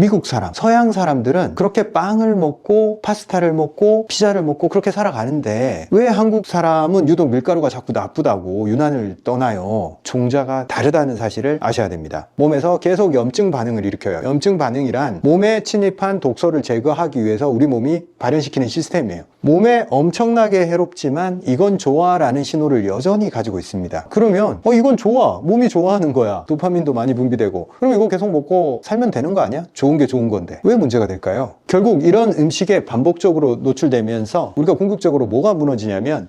미국 사람, 서양 사람들은 그렇게 빵을 먹고 파스타를 먹고 피자를 먹고 그렇게 살아가는데 왜 한국 사람은 유독 밀가루가 자꾸 나쁘다고 유난을 떠나요? 종자가 다르다는 사실을 아셔야 됩니다. 몸에서 계속 염증 반응을 일으켜요. 염증 반응이란 몸에 침입한 독소를 제거하기 위해서 우리 몸이 발현시키는 시스템이에요. 몸에 엄청나게 해롭지만 이건 좋아라는 신호를 여전히 가지고 있습니다. 그러면 이건 좋아, 몸이 좋아하는 거야, 도파민도 많이 분비되고, 그럼 이거 계속 먹고 살면 되는 거 아니야? 좋은 게 좋은 건데 왜 문제가 될까요? 결국 이런 음식에 반복적으로 노출되면서 우리가 궁극적으로 뭐가 무너지냐면,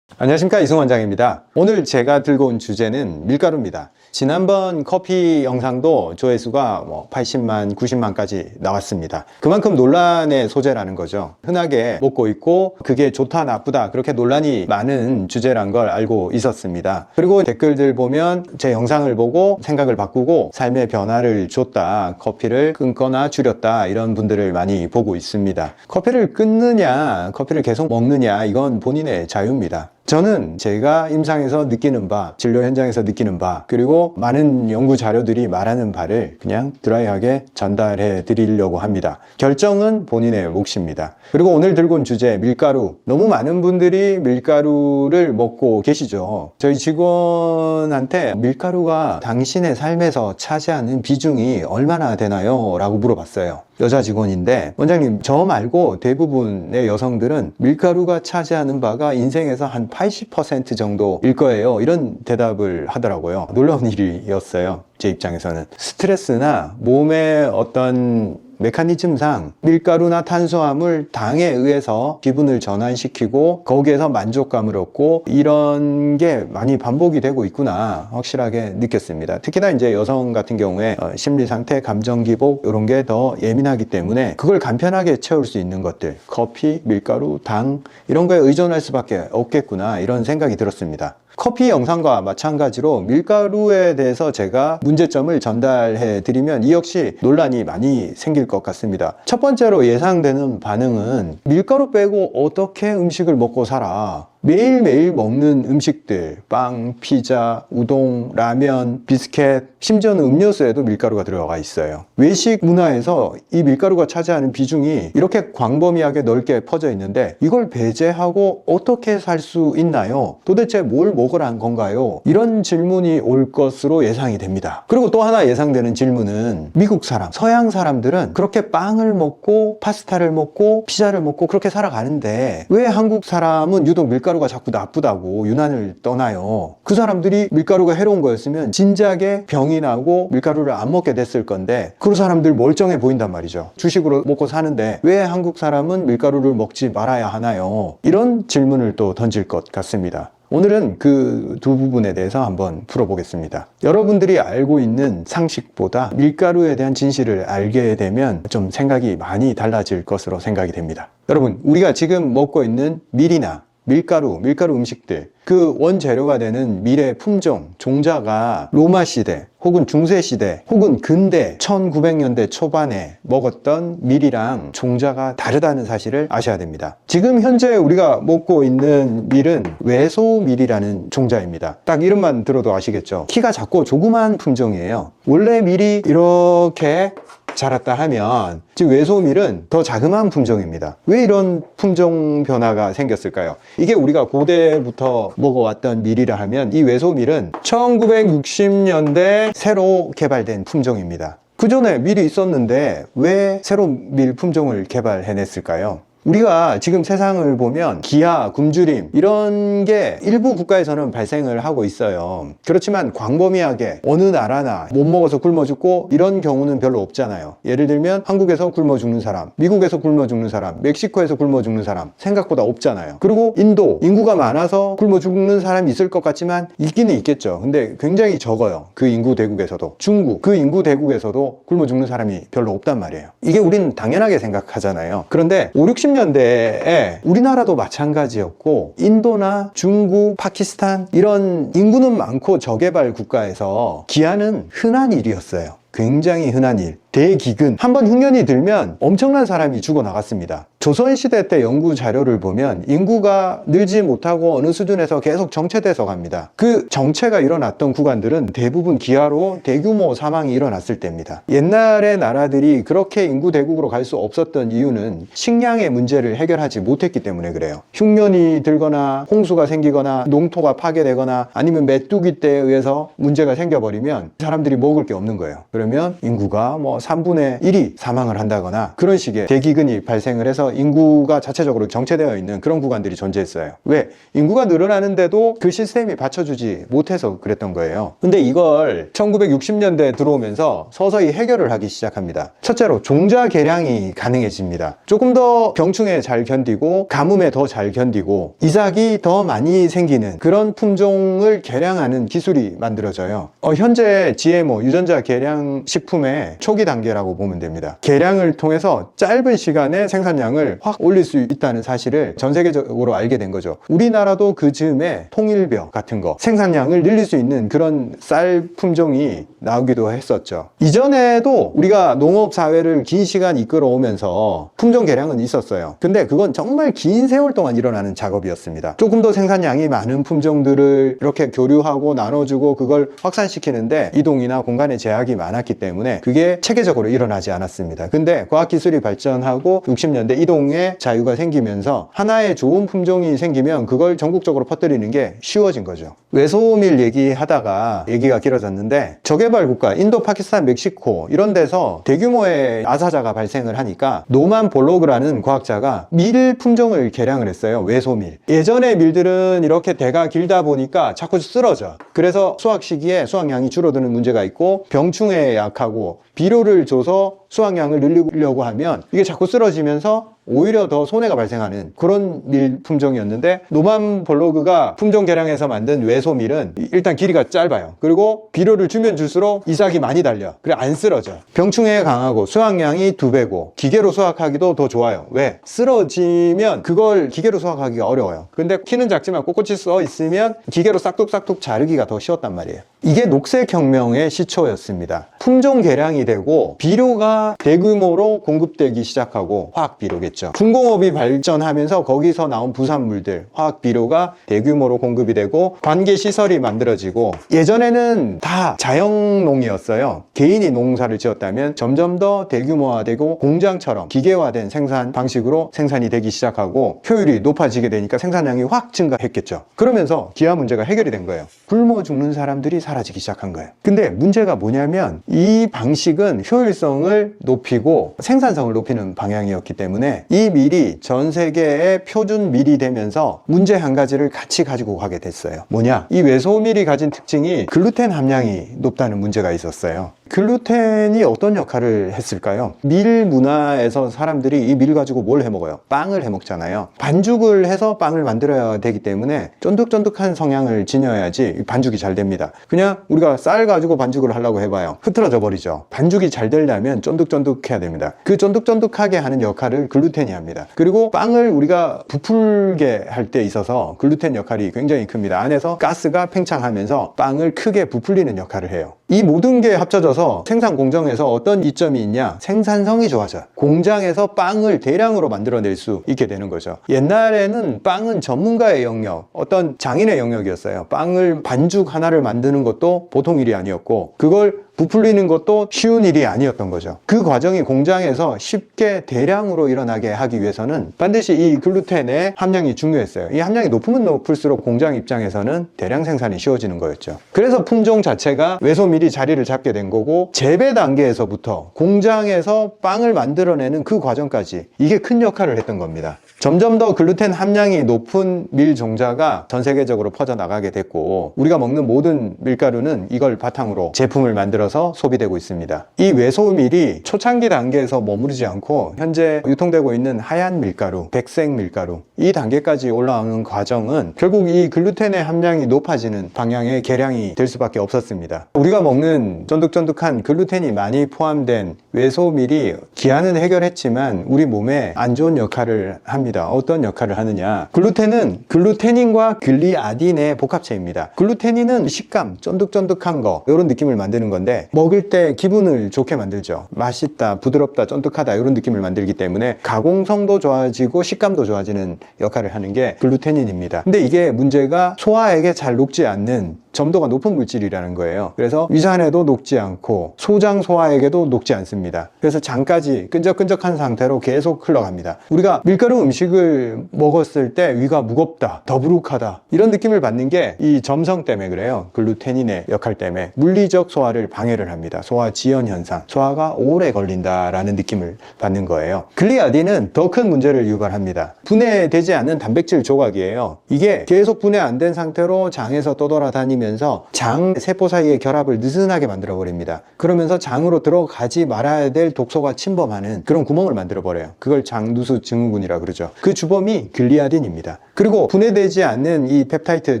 안녕하십니까, 이승훈 원장입니다. 오늘 제가 들고 온 주제는 밀가루입니다. 지난번 커피 영상도 조회수가 80만, 90만까지 나왔습니다. 그만큼 논란의 소재라는 거죠. 흔하게 먹고 있고 그게 좋다 나쁘다 그렇게 논란이 많은 주제란 걸 알고 있었습니다. 그리고 댓글들 보면 제 영상을 보고 생각을 바꾸고 삶의 변화를 줬다, 커피를 끊거나 줄였다, 이런 분들을 많이 보고 있습니다. 커피를 끊느냐 커피를 계속 먹느냐 이건 본인의 자유입니다. 저는 제가 임상에서 느끼는 바, 진료 현장에서 느끼는 바, 그리고 많은 연구 자료들이 말하는 바를 그냥 드라이하게 전달해 드리려고 합니다. 결정은 본인의 몫입니다. 그리고 오늘 들고 온 주제, 밀가루. 너무 많은 분들이 밀가루를 먹고 계시죠. 저희 직원한테 밀가루가 당신의 삶에서 차지하는 비중이 얼마나 되나요? 라고 물어봤어요. 여자 직원인데, 원장님, 저 말고 대부분의 여성들은 밀가루가 차지하는 바가 인생에서 한 80% 정도일 거예요, 이런 대답을 하더라고요. 놀라운 일이었어요, 제 입장에서는. 스트레스나 몸의 어떤 메커니즘상 밀가루나 탄수화물, 당에 의해서 기분을 전환시키고 거기에서 만족감을 얻고 이런 게 많이 반복이 되고 있구나 확실하게 느꼈습니다. 특히나 이제 여성 같은 경우에 심리 상태, 감정 기복 이런 게 더 예민하기 때문에 그걸 간편하게 채울 수 있는 것들, 커피, 밀가루, 당 이런 거에 의존할 수밖에 없겠구나, 이런 생각이 들었습니다. 커피 영상과 마찬가지로 밀가루에 대해서 제가 문제점을 전달해 드리면 이 역시 논란이 많이 생길 것 같습니다. 첫 번째로 예상되는 반응은 밀가루 빼고 어떻게 음식을 먹고 살아? 매일매일 먹는 음식들, 빵, 피자, 우동, 라면, 비스켓, 심지어는 음료수에도 밀가루가 들어가 있어요. 외식 문화에서 이 밀가루가 차지하는 비중이 이렇게 광범위하게 넓게 퍼져 있는데 이걸 배제하고 어떻게 살 수 있나요? 도대체 뭘 먹으란 건가요? 이런 질문이 올 것으로 예상이 됩니다. 그리고 또 하나 예상되는 질문은, 미국 사람, 서양 사람들은 그렇게 빵을 먹고 파스타를 먹고 피자를 먹고 그렇게 살아가는데 왜 한국 사람은 유독 밀가루가 자꾸 나쁘다고 유난을 떠나요? 그 사람들이 밀가루가 해로운 거였으면 진작에 병이 나고 밀가루를 안 먹게 됐을 건데 그 사람들 멀쩡해 보인단 말이죠. 주식으로 먹고 사는데 왜 한국 사람은 밀가루를 먹지 말아야 하나요? 이런 질문을 또 던질 것 같습니다. 오늘은 그 두 부분에 대해서 한번 풀어보겠습니다. 여러분들이 알고 있는 상식보다 밀가루에 대한 진실을 알게 되면 좀 생각이 많이 달라질 것으로 생각이 됩니다. 여러분, 우리가 지금 먹고 있는 밀이나 밀가루 음식들, 그 원재료가 되는 밀의 품종, 종자가 로마 시대 혹은 중세 시대 혹은 근대 1900년대 초반에 먹었던 밀이랑 종자가 다르다는 사실을 아셔야 됩니다. 지금 현재 우리가 먹고 있는 밀은 외소밀이라는 종자입니다. 딱 이름만 들어도 아시겠죠? 키가 작고 조그만 품종이에요. 원래 밀이 이렇게 자랐다 하면 지금 외소밀은 더 자그마한 품종입니다. 왜 이런 품종 변화가 생겼을까요? 이게 우리가 고대부터 먹어왔던 밀이라 하면 이 외소밀은 1960년대 새로 개발된 품종입니다. 그 전에 밀이 있었는데 왜 새로 밀 품종을 개발해냈을까요? 우리가 지금 세상을 보면 기아, 굶주림 이런 게 일부 국가에서는 발생을 하고 있어요. 그렇지만 광범위하게 어느 나라나 못 먹어서 굶어 죽고 이런 경우는 별로 없잖아요. 예를 들면 한국에서 굶어 죽는 사람, 미국에서 굶어 죽는 사람, 멕시코에서 굶어 죽는 사람 생각보다 없잖아요. 그리고 인도, 인구가 많아서 굶어 죽는 사람이 있을 것 같지만 있기는 있겠죠. 근데 굉장히 적어요. 그 인구 대국에서도. 중국, 그 인구 대국에서도 굶어 죽는 사람이 별로 없단 말이에요. 이게 우리는 당연하게 생각하잖아요. 그런데 5, 60년대에 우리나라도 마찬가지였고 인도나 중국, 파키스탄 이런 인구는 많고 저개발 국가에서 기아는 흔한 일이었어요. 굉장히 흔한 일. 대기근. 한번 흉년이 들면 엄청난 사람이 죽어나갔습니다. 조선시대 때 연구 자료를 보면 인구가 늘지 못하고 어느 수준에서 계속 정체돼서 갑니다. 그 정체가 일어났던 구간들은 대부분 기아로 대규모 사망이 일어났을 때입니다. 옛날의 나라들이 그렇게 인구 대국으로 갈 수 없었던 이유는 식량의 문제를 해결하지 못했기 때문에 그래요. 흉년이 들거나 홍수가 생기거나 농토가 파괴되거나 아니면 메뚜기 떼에 의해서 문제가 생겨버리면 사람들이 먹을 게 없는 거예요. 그러면 인구가 뭐 3분의 1이 사망을 한다거나 그런 식의 대기근이 발생을 해서 인구가 자체적으로 정체되어 있는 그런 구간들이 존재했어요. 왜? 인구가 늘어나는데도 그 시스템이 받쳐주지 못해서 그랬던 거예요. 근데 이걸 1960년대에 들어오면서 서서히 해결을 하기 시작합니다. 첫째로 종자 개량이 가능해집니다. 조금 더 병충해 잘 견디고 가뭄에 더 잘 견디고 이삭이 더 많이 생기는 그런 품종을 개량하는 기술이 만들어져요. 현재 GMO 유전자 개량 식품의 초기 단계라고 보면 됩니다. 개량을 통해서 짧은 시간에 생산량을 확 올릴 수 있다는 사실을 전 세계적으로 알게 된 거죠. 우리나라도 그 즈음에 통일벼 같은 거 생산량을 늘릴 수 있는 그런 쌀 품종이 나오기도 했었죠. 이전에도 우리가 농업사회를 긴 시간 이끌어오면서 품종 개량은 있었어요. 근데 그건 정말 긴 세월 동안 일어나는 작업이었습니다. 조금 더 생산량이 많은 품종들을 이렇게 교류하고 나눠주고 그걸 확산시키는데 이동이나 공간의 제약이 많았기 때문에 그게 체계적으로 일어나지 않았습니다. 근데 과학기술이 발전하고 60년대 이동의 자유가 생기면서 하나의 좋은 품종이 생기면 그걸 전국적으로 퍼뜨리는 게 쉬워진 거죠. 외소밀 얘기하다가 얘기가 길어졌는데 저개발 국가 인도, 파키스탄, 멕시코 이런 데서 대규모의 아사자가 발생을 하니까 노만 볼로그라는 과학자가 밀 품종을 개량을 했어요. 외소밀. 예전의 밀들은 이렇게 대가 길다 보니까 자꾸 쓰러져. 그래서 수확 시기에 수확량이 줄어드는 문제가 있고 병충해에 약하고 비료를 줘서 수확량을 늘리려고 하면 이게 자꾸 쓰러지면서 오히려 더 손해가 발생하는 그런 밀 품종이었는데 노만 볼로그가 품종 개량해서 만든 외소밀은 일단 길이가 짧아요. 그리고 비료를 주면 줄수록 이삭이 많이 달려. 그래 안 쓰러져. 병충해에 강하고 수확량이 2배고 기계로 수확하기도 더 좋아요. 왜? 쓰러지면 그걸 기계로 수확하기가 어려워요. 근데 키는 작지만 꼿꼿이 써 있으면 기계로 싹둑싹둑 자르기가 더 쉬웠단 말이에요. 이게 녹색혁명의 시초였습니다. 품종 개량이 되고 비료가 대규모로 공급되기 시작하고 화학비료겠죠. 중공업이 발전하면서 거기서 나온 부산물들, 화학비료가 대규모로 공급이 되고 관계시설이 만들어지고 예전에는 다 자영농이었어요. 개인이 농사를 지었다면 점점 더 대규모화되고 공장처럼 기계화된 생산 방식으로 생산이 되기 시작하고 효율이 높아지게 되니까 생산량이 확 증가했겠죠. 그러면서 기아 문제가 해결이 된 거예요. 굶어 죽는 사람들이 사라지기 시작한 거예요. 근데 문제가 뭐냐면 이 방식은 효율성을 높이고 생산성을 높이는 방향이었기 때문에 이 밀이 전 세계의 표준 밀이 되면서 문제 한 가지를 같이 가지고 가게 됐어요. 뭐냐? 이 외소밀이 가진 특징이 글루텐 함량이 높다는 문제가 있었어요. 글루텐이 어떤 역할을 했을까요? 밀 문화에서 사람들이 이 밀 가지고 뭘 해먹어요? 빵을 해먹잖아요. 반죽을 해서 빵을 만들어야 되기 때문에 쫀득쫀득한 성향을 지녀야지 반죽이 잘 됩니다. 그냥 우리가 쌀 가지고 반죽을 하려고 해봐요. 흐트러져 버리죠. 반죽이 잘 되려면 쫀득쫀득해야 됩니다. 그 쫀득쫀득하게 하는 역할을 글루텐이 합니다. 그리고 빵을 우리가 부풀게 할 때 있어서 글루텐 역할이 굉장히 큽니다. 안에서 가스가 팽창하면서 빵을 크게 부풀리는 역할을 해요. 이 모든 게 합쳐져서 생산 공정에서 어떤 이점이 있냐? 생산성이 좋아져요. 공장에서 빵을 대량으로 만들어낼 수 있게 되는 거죠. 옛날에는 빵은 전문가의 영역, 어떤 장인의 영역이었어요. 빵을 반죽 하나를 만드는 것도 보통 일이 아니었고 그걸 부풀리는 것도 쉬운 일이 아니었던 거죠. 그 과정이 공장에서 쉽게 대량으로 일어나게 하기 위해서는 반드시 이 글루텐의 함량이 중요했어요. 이 함량이 높으면 높을수록 공장 입장에서는 대량 생산이 쉬워지는 거였죠. 그래서 품종 자체가 외소밀이 자리를 잡게 된 거고 재배 단계에서부터 공장에서 빵을 만들어내는 그 과정까지 이게 큰 역할을 했던 겁니다. 점점 더 글루텐 함량이 높은 밀 종자가 전 세계적으로 퍼져나가게 됐고 우리가 먹는 모든 밀가루는 이걸 바탕으로 제품을 만들어서 소비되고 있습니다. 이 외소밀이 초창기 단계에서 머무르지 않고 현재 유통되고 있는 하얀 밀가루, 백색 밀가루 이 단계까지 올라오는 과정은 결국 이 글루텐의 함량이 높아지는 방향의 개량이 될 수밖에 없었습니다. 우리가 먹는 쫀득쫀득한 글루텐이 많이 포함된 외소밀이 기한은 해결했지만 우리 몸에 안 좋은 역할을 합니다. 어떤 역할을 하느냐? 글루텐은 글루테닌과 글리아딘의 복합체입니다. 글루테닌은 식감, 쫀득쫀득한 거 이런 느낌을 만드는 건데 건데 먹을 때 기분을 좋게 만들죠. 맛있다, 부드럽다, 쫀득하다 이런 느낌을 만들기 때문에 가공성도 좋아지고 식감도 좋아지는 역할을 하는 게 글루테닌입니다. 근데 이게 문제가 소화액에 잘 녹지 않는 점도가 높은 물질이라는 거예요. 그래서 위산에도 녹지 않고 소장 소화액에도 녹지 않습니다. 그래서 장까지 끈적끈적한 상태로 계속 흘러갑니다. 우리가 밀가루 음식을 먹었을 때 위가 무겁다, 더부룩하다 이런 느낌을 받는 게 이 점성 때문에 그래요. 글루테닌의 역할 때문에 물리적 소화를 방해를 합니다. 소화 지연 현상, 소화가 오래 걸린다라는 느낌을 받는 거예요. 글리아딘은 더 큰 문제를 유발합니다. 분해되지 않는 단백질 조각이에요. 이게 계속 분해 안 된 상태로 장에서 떠돌아다니면서 장 세포 사이의 결합을 느슨하게 만들어 버립니다. 그러면서 장으로 들어가지 말아야 될 독소가 침범하는 그런 구멍을 만들어 버려요. 그걸 장누수 증후군이라 그러죠. 그 주범이 글리아딘입니다. 그리고 분해되지 않는 이 펩타이드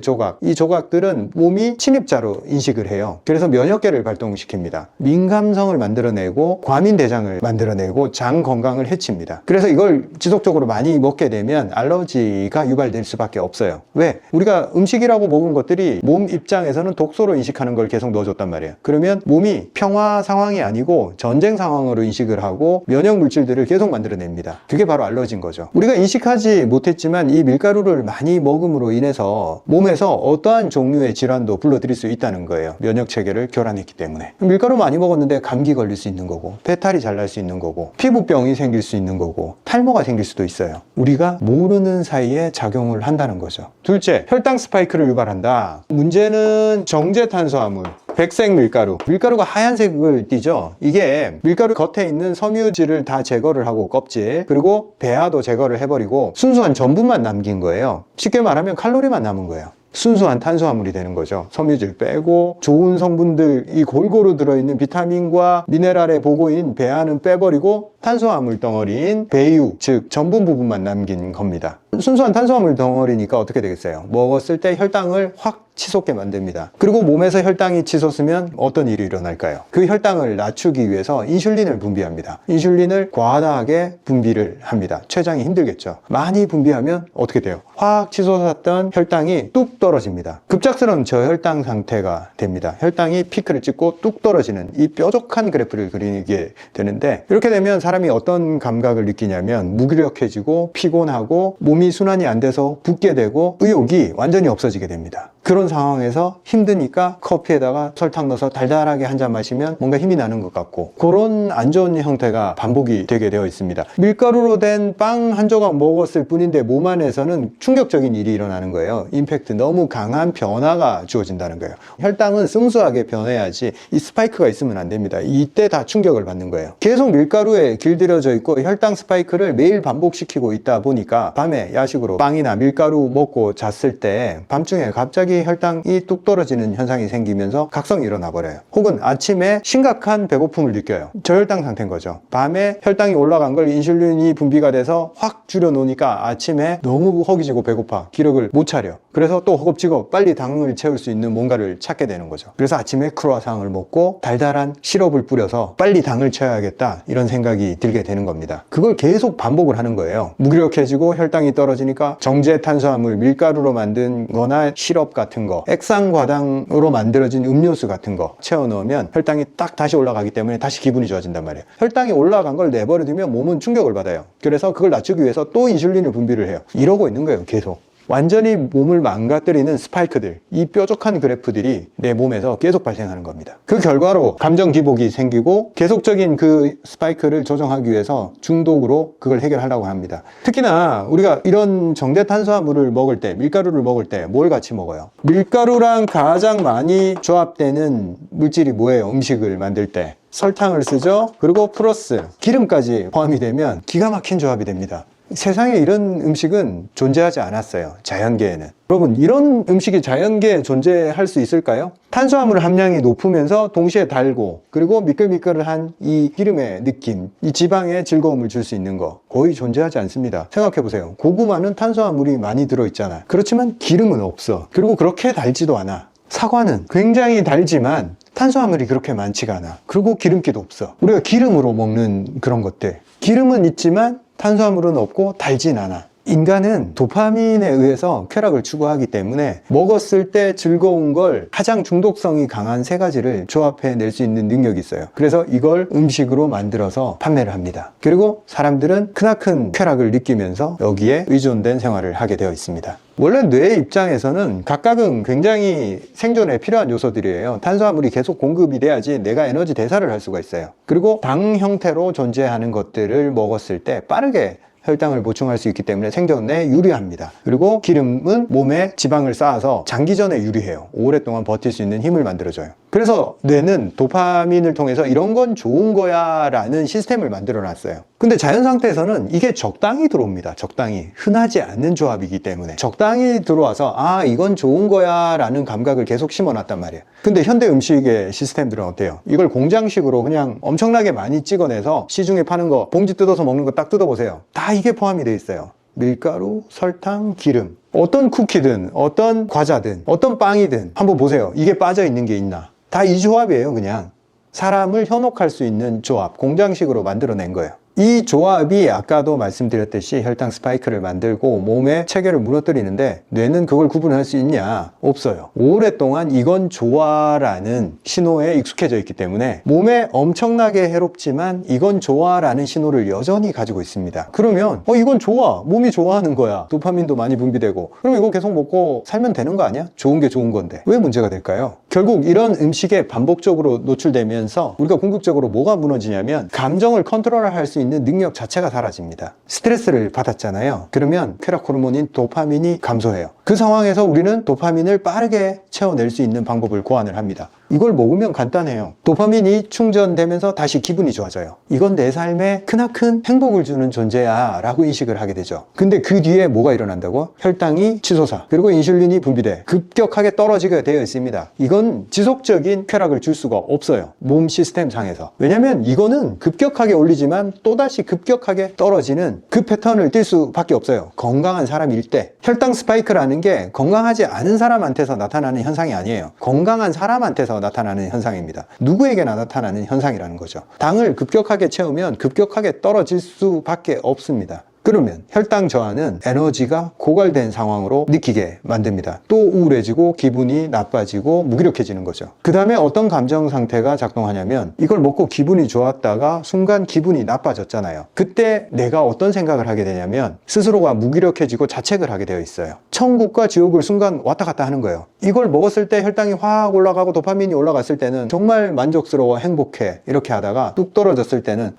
조각, 이 조각들은 몸이 침입자로 인식을 해요. 그래서 면역계를 발동시킵니다. 민감성을 만들어내고 과민대장을 만들어내고 장 건강을 해칩니다. 그래서 이걸 지속적으로 많이 먹게 되면 알러지가 유발될 수밖에 없어요. 왜? 우리가 음식이라고 먹은 것들이 몸 입장에서는 독소로 인식하는 걸 계속 넣어줬단 말이에요. 그러면 몸이 평화 상황이 아니고 전쟁 상황으로 인식을 하고 면역 물질들을 계속 만들어냅니다. 그게 바로 알러지인 거죠. 우리가 인식하지 못했지만 이 밀가루를 많이 먹음으로 인해서 몸에서 어떠한 종류의 질환도 불러들일 수 있다는 거예요. 면역 체계를 교란했기 때문에. 밀가루 많이 먹었는데 감기 걸릴 수 있는 거고, 배탈이 잘 날 수 있는 거고, 피부병이 생길 수 있는 거고, 탈모가 생길 수도 있어요. 우리가 모르는 사이에 작용을 한다는 거죠. 둘째, 혈당 스파이크를 유발한다. 문제는 정제탄수화물, 백색 밀가루. 밀가루가 하얀색을 띠죠. 이게 밀가루 겉에 있는 섬유질을 다 제거를 하고 껍질, 그리고 배아도 제거를 해버리고 순수한 전분만 남긴 거예요. 쉽게 말하면 칼로리만 남은 거예요. 순수한 탄수화물이 되는 거죠. 섬유질 빼고 좋은 성분들이 골고루 들어있는 비타민과 미네랄의 보고인 배아는 빼버리고 탄수화물 덩어리인 배유, 즉 전분 부분만 남긴 겁니다. 순수한 탄수화물 덩어리니까 어떻게 되겠어요? 먹었을 때 혈당을 확 치솟게 만듭니다. 그리고 몸에서 혈당이 치솟으면 어떤 일이 일어날까요? 그 혈당을 낮추기 위해서 인슐린을 분비합니다. 인슐린을 과다하게 분비를 합니다. 췌장이 힘들겠죠. 많이 분비하면 어떻게 돼요? 확 치솟았던 혈당이 뚝 떨어집니다. 급작스러운 저혈당 상태가 됩니다. 혈당이 피크를 찍고 뚝 떨어지는 이 뾰족한 그래프를 그리게 되는데, 이렇게 되면 사람이 어떤 감각을 느끼냐면 무기력해지고 피곤하고 몸이 순환이 안 돼서 붓게 되고 의욕이 완전히 없어지게 됩니다. 그런 상황에서 힘드니까 커피에다가 설탕 넣어서 달달하게 한 잔 마시면 뭔가 힘이 나는 것 같고, 그런 안 좋은 형태가 반복이 되게 되어 있습니다. 밀가루로 된 빵 한 조각 먹었을 뿐인데 몸 안에서는 충격적인 일이 일어나는 거예요. 임팩트, 너무 강한 변화가 주어진다는 거예요. 혈당은 순수하게 변해야지 이 스파이크가 있으면 안 됩니다. 이때 다 충격을 받는 거예요. 계속 밀가루에 길들여져 있고 혈당 스파이크를 매일 반복시키고 있다 보니까 밤에 야식으로 빵이나 밀가루 먹고 잤을 때 밤중에 갑자기 혈당이 뚝 떨어지는 현상이 생기면서 각성이 일어나 버려요. 혹은 아침에 심각한 배고픔을 느껴요. 저혈당 상태인 거죠. 밤에 혈당이 올라간 걸 인슐린이 분비가 돼서 확 줄여놓으니까 아침에 너무 허기지고 배고파, 기력을 못 차려. 그래서 또 허겁지겁 빨리 당을 채울 수 있는 뭔가를 찾게 되는 거죠. 그래서 아침에 크루아상을 먹고 달달한 시럽을 뿌려서 빨리 당을 채워야겠다, 이런 생각이 들게 되는 겁니다. 그걸 계속 반복을 하는 거예요. 무기력해지고 혈당이 떨어지니까 정제 탄수화물, 밀가루로 만든 거나 시럽 같은 거, 액상과당으로 만들어진 음료수 같은 거 채워 넣으면 혈당이 딱 다시 올라가기 때문에 다시 기분이 좋아진단 말이에요. 혈당이 올라간 걸 내버려 두면 몸은 충격을 받아요. 그래서 그걸 낮추기 위해서 또 인슐린을 분비를 해요. 이러고 있는 거예요, 계속. 완전히 몸을 망가뜨리는 스파이크들, 이 뾰족한 그래프들이 내 몸에서 계속 발생하는 겁니다. 그 결과로 감정 기복이 생기고 계속적인 그 스파이크를 조정하기 위해서 중독으로 그걸 해결하려고 합니다. 특히나 우리가 이런 정제 탄수화물을 먹을 때, 밀가루를 먹을 때 뭘 같이 먹어요? 밀가루랑 가장 많이 조합되는 물질이 뭐예요? 음식을 만들 때 설탕을 쓰죠. 그리고 플러스 기름까지 포함이 되면 기가 막힌 조합이 됩니다. 세상에 이런 음식은 존재하지 않았어요, 자연계에는. 여러분, 이런 음식이 자연계에 존재할 수 있을까요? 탄수화물 함량이 높으면서 동시에 달고, 그리고 미끌미끌한 이 기름의 느낌, 이 지방의 즐거움을 줄 수 있는 거 거의 존재하지 않습니다. 생각해보세요. 고구마는 탄수화물이 많이 들어있잖아. 그렇지만 기름은 없어. 그리고 그렇게 달지도 않아. 사과는 굉장히 달지만 탄수화물이 그렇게 많지가 않아. 그리고 기름기도 없어. 우리가 기름으로 먹는 그런 것들, 기름은 있지만 탄수화물은 없고 달진 않아. 인간은 도파민에 의해서 쾌락을 추구하기 때문에 먹었을 때 즐거운 걸 가장 중독성이 강한 세 가지를 조합해 낼 수 있는 능력이 있어요. 그래서 이걸 음식으로 만들어서 판매를 합니다. 그리고 사람들은 크나큰 쾌락을 느끼면서 여기에 의존된 생활을 하게 되어 있습니다. 원래 뇌의 입장에서는 각각은 굉장히 생존에 필요한 요소들이에요. 탄수화물이 계속 공급이 돼야지 내가 에너지 대사를 할 수가 있어요. 그리고 당 형태로 존재하는 것들을 먹었을 때 빠르게 혈당을 보충할 수 있기 때문에 생존에 유리합니다. 그리고 기름은 몸에 지방을 쌓아서 장기전에 유리해요. 오랫동안 버틸 수 있는 힘을 만들어줘요. 그래서 뇌는 도파민을 통해서 이런 건 좋은 거야 라는 시스템을 만들어 놨어요. 근데 자연 상태에서는 이게 적당히 들어옵니다. 적당히. 흔하지 않는 조합이기 때문에 적당히 들어와서 아 이건 좋은 거야 라는 감각을 계속 심어놨단 말이에요. 근데 현대 음식의 시스템들은 어때요? 이걸 공장식으로 그냥 엄청나게 많이 찍어내서 시중에 파는 거 봉지 뜯어서 먹는 거 딱 뜯어보세요. 다 이게 포함이 돼 있어요. 밀가루, 설탕, 기름. 어떤 쿠키든 어떤 과자든 어떤 빵이든 한번 보세요. 이게 빠져 있는 게 있나? 다 이 조합이에요. 그냥 사람을 현혹할 수 있는 조합, 공장식으로 만들어낸 거예요. 이 조합이 아까도 말씀드렸듯이 혈당 스파이크를 만들고 몸의 체계를 무너뜨리는데 뇌는 그걸 구분할 수 있냐? 없어요. 오랫동안 이건 좋아라는 신호에 익숙해져 있기 때문에 몸에 엄청나게 해롭지만 이건 좋아라는 신호를 여전히 가지고 있습니다. 그러면 이건 좋아, 몸이 좋아하는 거야, 도파민도 많이 분비되고, 그럼 이거 계속 먹고 살면 되는 거 아니야? 좋은 게 좋은 건데 왜 문제가 될까요? 결국 이런 음식에 반복적으로 노출되면서 우리가 궁극적으로 뭐가 무너지냐면 감정을 컨트롤할 수 있는 능력 자체가 사라집니다. 스트레스를 받았잖아요. 그러면 쾌락 호르몬인 도파민이 감소해요. 그 상황에서 우리는 도파민을 빠르게 채워낼 수 있는 방법을 고안을 합니다. 이걸 먹으면 간단해요. 도파민이 충전되면서 다시 기분이 좋아져요. 이건 내 삶에 크나큰 행복을 주는 존재야 라고 인식을 하게 되죠. 근데 그 뒤에 뭐가 일어난다고? 혈당이 치솟아, 그리고 인슐린이 분비돼 급격하게 떨어지게 되어 있습니다. 이건 지속적인 쾌락을 줄 수가 없어요. 몸 시스템 상에서. 왜냐면 이거는 급격하게 올리지만 또다시 급격하게 떨어지는 그 패턴을 띌 수밖에 없어요. 건강한 사람일 때. 혈당 스파이크라는 게 건강하지 않은 사람한테서 나타나는 현상이 아니에요. 건강한 사람한테서 나타나는 현상입니다. 누구에게나 나타나는 현상이라는 거죠. 당을 급격하게 채우면 급격하게 떨어질 수밖에 없습니다. 그러면 혈당 저하는 에너지가 고갈된 상황으로 느끼게 만듭니다. 또 우울해지고 기분이 나빠지고 무기력해지는 거죠. 그 다음에 어떤 감정 상태가 작동하냐면 이걸 먹고 기분이 좋았다가 순간 기분이 나빠졌잖아요. 그때 내가 어떤 생각을 하게 되냐면 스스로가 무기력해지고 자책을 하게 되어 있어요. 천국과 지옥을 순간 왔다 갔다 하는 거예요. 이걸 먹었을 때 혈당이 확 올라가고 도파민이 올라갔을 때는 정말 만족스러워 행복해 이렇게 하다가 뚝 떨어졌을 때는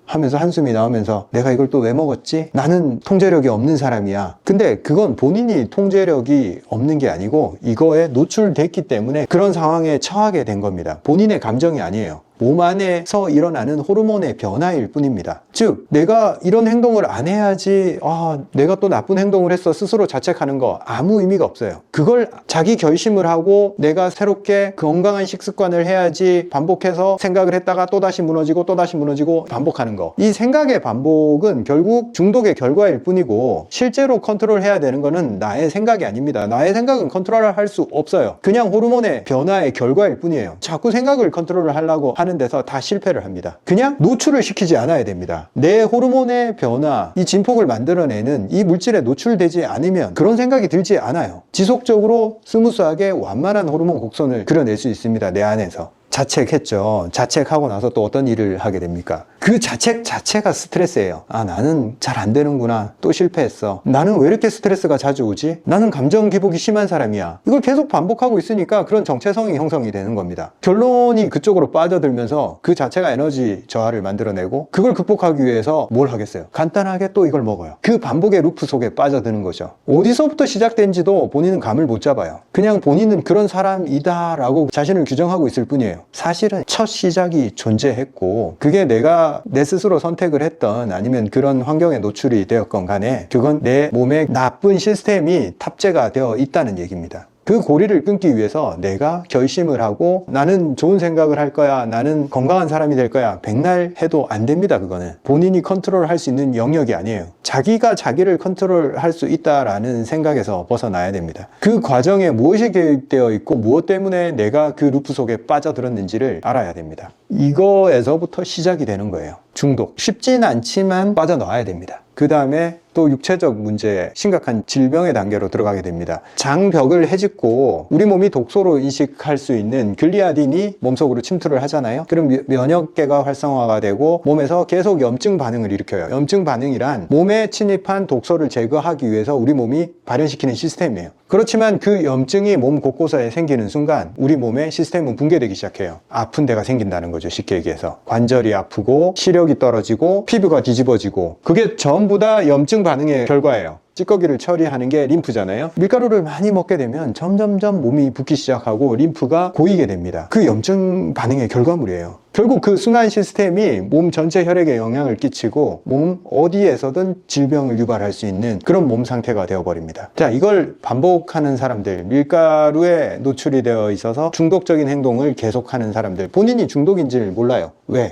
하면서 한숨이 나오면서 내가 이걸 또 왜 먹었지? 나는 통제력이 없는 사람이야. 근데 그건 본인이 통제력이 없는 게 아니고 이거에 노출됐기 때문에 그런 상황에 처하게 된 겁니다. 본인의 감정이 아니에요. 몸 안에서 일어나는 호르몬의 변화일 뿐입니다. 즉 내가 이런 행동을 안 해야지 내가 또 나쁜 행동을 했어 스스로 자책하는 거 아무 의미가 없어요. 그걸 자기 결심을 하고 내가 새롭게 건강한 식습관을 해야지 반복해서 생각을 했다가 또다시 무너지고 또다시 무너지고 반복하는 거, 이 생각의 반복은 결국 중독의 결과일 뿐이고 실제로 컨트롤해야 되는 거는 나의 생각이 아닙니다. 나의 생각은 컨트롤을 할 수 없어요. 그냥 호르몬의 변화의 결과일 뿐이에요. 자꾸 생각을 컨트롤을 하려고 하는 데서 다 실패를 합니다. 그냥 노출을 시키지 않아야 됩니다. 내 호르몬의 변화, 이 진폭을 만들어내는 이 물질에 노출되지 않으면 그런 생각이 들지 않아요. 지속적으로 스무스하게 완만한 호르몬 곡선을 그려낼 수 있습니다. 내 안에서. 자책했죠. 자책하고 나서 또 어떤 일을 하게 됩니까? 그 자책 자체가 스트레스예요. 나는 잘 안 되는구나. 또 실패했어. 나는 왜 이렇게 스트레스가 자주 오지? 나는 감정 기복이 심한 사람이야. 이걸 계속 반복하고 있으니까 그런 정체성이 형성이 되는 겁니다. 결론이 그쪽으로 빠져들면서 그 자체가 에너지 저하를 만들어내고 그걸 극복하기 위해서 뭘 하겠어요? 간단하게 또 이걸 먹어요. 그 반복의 루프 속에 빠져드는 거죠. 어디서부터 시작된지도 본인은 감을 못 잡아요. 그냥 본인은 그런 사람이다 라고 자신을 규정하고 있을 뿐이에요. 사실은 첫 시작이 존재했고 그게 내가 내 스스로 선택을 했던 아니면 그런 환경에 노출이 되었건 간에 그건 내 몸에 나쁜 시스템이 탑재가 되어 있다는 얘기입니다. 그 고리를 끊기 위해서 내가 결심을 하고 나는 좋은 생각을 할 거야, 나는 건강한 사람이 될 거야, 백날 해도 안 됩니다. 그거는 본인이 컨트롤할 수 있는 영역이 아니에요. 자기가 자기를 컨트롤할 수 있다라는 생각에서 벗어나야 됩니다. 그 과정에 무엇이 개입되어 있고 무엇 때문에 내가 그 루프 속에 빠져들었는지를 알아야 됩니다. 이거에서부터 시작이 되는 거예요. 중독. 쉽진 않지만 빠져나와야 됩니다. 그 다음에 또 육체적 문제, 심각한 질병의 단계로 들어가게 됩니다. 장벽을 헤집고 우리 몸이 독소로 인식할 수 있는 글리아딘이 몸속으로 침투를 하잖아요. 그럼 면역계가 활성화가 되고 몸에서 계속 염증 반응을 일으켜요. 염증 반응이란 몸에 침입한 독소를 제거하기 위해서 우리 몸이 발현시키는 시스템이에요. 그렇지만 그 염증이 몸 곳곳에 생기는 순간 우리 몸의 시스템은 붕괴되기 시작해요. 아픈 데가 생긴다는 거죠. 쉽게 얘기해서. 관절이 아프고 시력이 떨어지고 피부가 뒤집어지고, 그게 전부 다 염증 반응의 결과예요. 찌꺼기를 처리하는 게 림프잖아요. 밀가루를 많이 먹게 되면 점점점 몸이 붓기 시작하고 림프가 고이게 됩니다. 그 염증 반응의 결과물이에요. 결국 그 순환 시스템이 몸 전체 혈액에 영향을 끼치고 몸 어디에서든 질병을 유발할 수 있는 그런 몸 상태가 되어버립니다. 자, 이걸 반복하는 사람들, 밀가루에 노출이 되어 있어서 중독적인 행동을 계속하는 사람들, 본인이 중독인지를 몰라요. 왜?